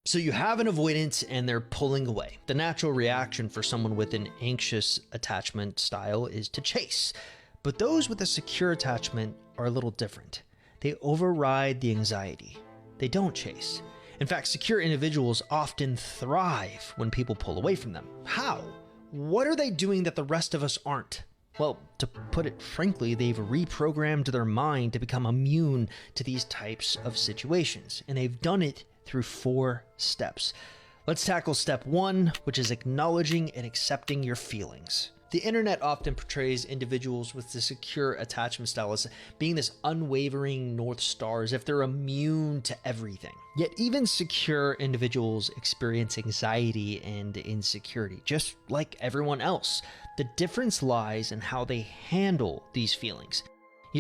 So you have an avoidant and they're pulling away. The natural reaction for someone with an anxious attachment style is to chase. But those with a secure attachment are a little different. They override the anxiety. They don't chase. In fact, secure individuals often thrive when people pull away from them. How? What are they doing that the rest of us aren't? Well, to put it frankly, they've reprogrammed their mind to become immune to these types of situations. And they've done it through 4 steps. Let's tackle step 1, which is acknowledging and accepting your feelings. The internet often portrays individuals with the secure attachment style as being this unwavering North Star, as if they're immune to everything. Yet even secure individuals experience anxiety and insecurity, just like everyone else. The difference lies in how they handle these feelings.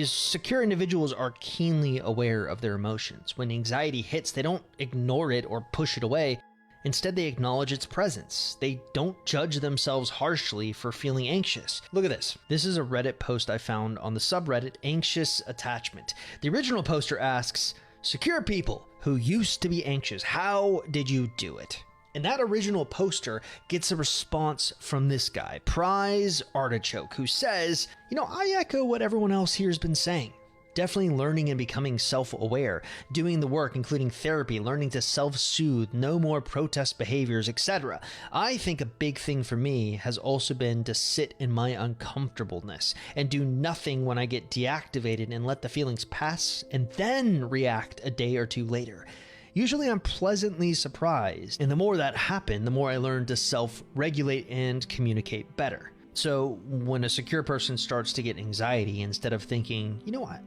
Secure individuals are keenly aware of their emotions. When anxiety hits, they don't ignore it or push it away. Instead, they acknowledge its presence. They don't judge themselves harshly for feeling anxious. Look at this. This is a Reddit post I found on the subreddit Anxious Attachment. The original poster asks, "Secure people who used to be anxious, how did you do it?" And that original poster gets a response from this guy, Prize Artichoke, who says, I echo what everyone else here has been saying. Definitely learning and becoming self-aware, doing the work, including therapy, learning to self-soothe, no more protest behaviors, etc. I think a big thing for me has also been to sit in my uncomfortableness and do nothing when I get deactivated and let the feelings pass and then react a day or 2 later. Usually I'm pleasantly surprised, and the more that happened, the more I learned to self-regulate and communicate better. So when a secure person starts to get anxiety, instead of thinking,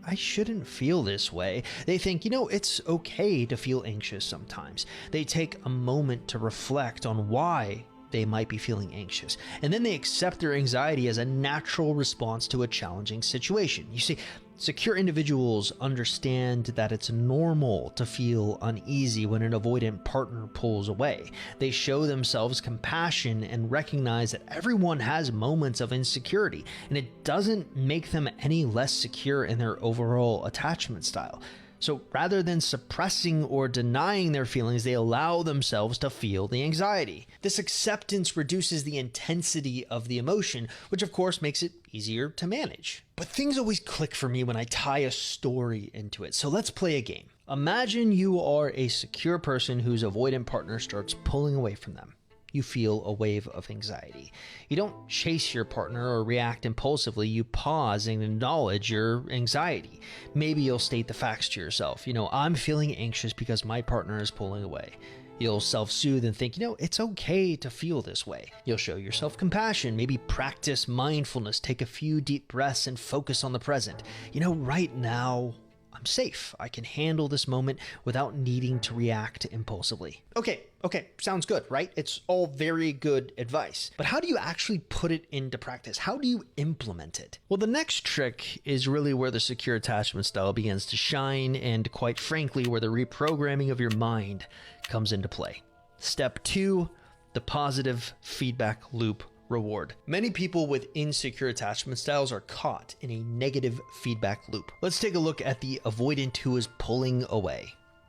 I shouldn't feel this way, they think, it's okay to feel anxious sometimes. They take a moment to reflect on why they might be feeling anxious, and then they accept their anxiety as a natural response to a challenging situation. You see, secure individuals understand that it's normal to feel uneasy when an avoidant partner pulls away. They show themselves compassion and recognize that everyone has moments of insecurity, and it doesn't make them any less secure in their overall attachment style. So rather than suppressing or denying their feelings, they allow themselves to feel the anxiety. This acceptance reduces the intensity of the emotion, which of course makes it easier to manage. But things always click for me when I tie a story into it. So let's play a game. Imagine you are a secure person whose avoidant partner starts pulling away from them. You feel a wave of anxiety. You don't chase your partner or react impulsively. You pause and acknowledge your anxiety. Maybe you'll state the facts to yourself. I'm feeling anxious because my partner is pulling away. You'll self-soothe and think, it's okay to feel this way. You'll show yourself compassion, maybe practice mindfulness, take a few deep breaths and focus on the present. Right now, I'm safe. I can handle this moment without needing to react impulsively. Okay, sounds good, right? It's all very good advice. But how do you actually put it into practice? How do you implement it? Well, the next trick is really where the secure attachment style begins to shine, and quite frankly, where the reprogramming of your mind comes into play. Step 2, the positive feedback loop reward. Many people with insecure attachment styles are caught in a negative feedback loop. Let's take a look at the avoidant who is pulling away.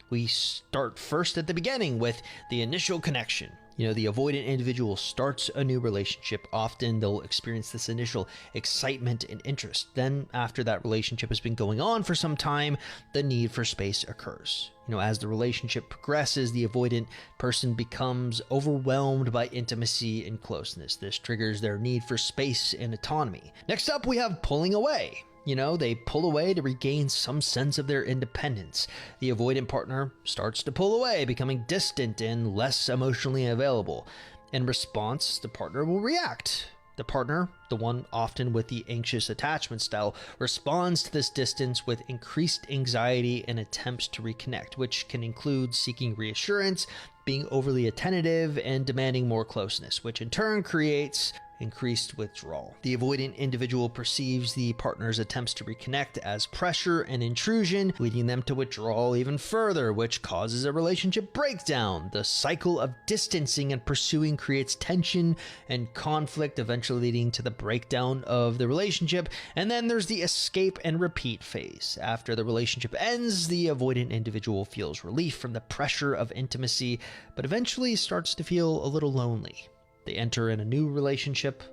We start first at the beginning with the initial connection. The avoidant individual starts a new relationship. Often they'll experience this initial excitement and interest. Then after that relationship has been going on for some time, the need for space occurs. As the relationship progresses, the avoidant person becomes overwhelmed by intimacy and closeness. This triggers their need for space and autonomy. Next up, we have pulling away. They pull away to regain some sense of their independence. The avoidant partner starts to pull away, becoming distant and less emotionally available. In response, the partner will react. The partner, the one often with the anxious attachment style, responds to this distance with increased anxiety and attempts to reconnect, which can include seeking reassurance, being overly attentive, and demanding more closeness, which in turn creates increased withdrawal. The avoidant individual perceives the partner's attempts to reconnect as pressure and intrusion, leading them to withdrawal even further, which causes a relationship breakdown. The cycle of distancing and pursuing creates tension and conflict, eventually leading to the breakdown of the relationship, and then there's the escape and repeat phase. After the relationship ends, the avoidant individual feels relief from the pressure of intimacy, but eventually starts to feel a little lonely. They enter in a new relationship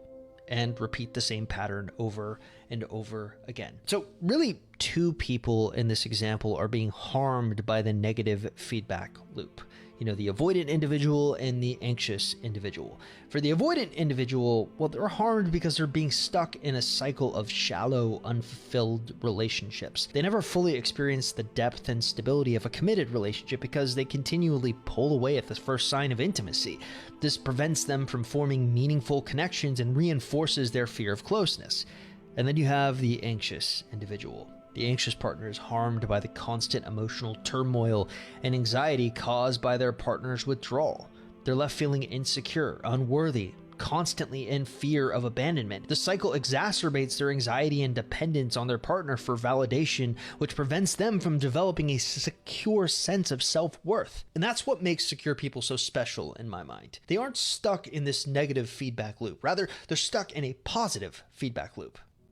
and repeat the same pattern over and over again. So really, two people in this example are being harmed by the negative feedback loop. The avoidant individual and the anxious individual. For the avoidant individual, well, they're harmed because they're being stuck in a cycle of shallow, unfulfilled relationships. They never fully experience the depth and stability of a committed relationship because they continually pull away at the first sign of intimacy. This prevents them from forming meaningful connections and reinforces their fear of closeness. And then you have the anxious individual. The anxious partner is harmed by the constant emotional turmoil and anxiety caused by their partner's withdrawal. They're left feeling insecure, unworthy, constantly in fear of abandonment. The cycle exacerbates their anxiety and dependence on their partner for validation, which prevents them from developing a secure sense of self-worth. And that's what makes secure people so special in my mind. They aren't stuck in this negative feedback loop. Rather, they're stuck in a positive feedback loop.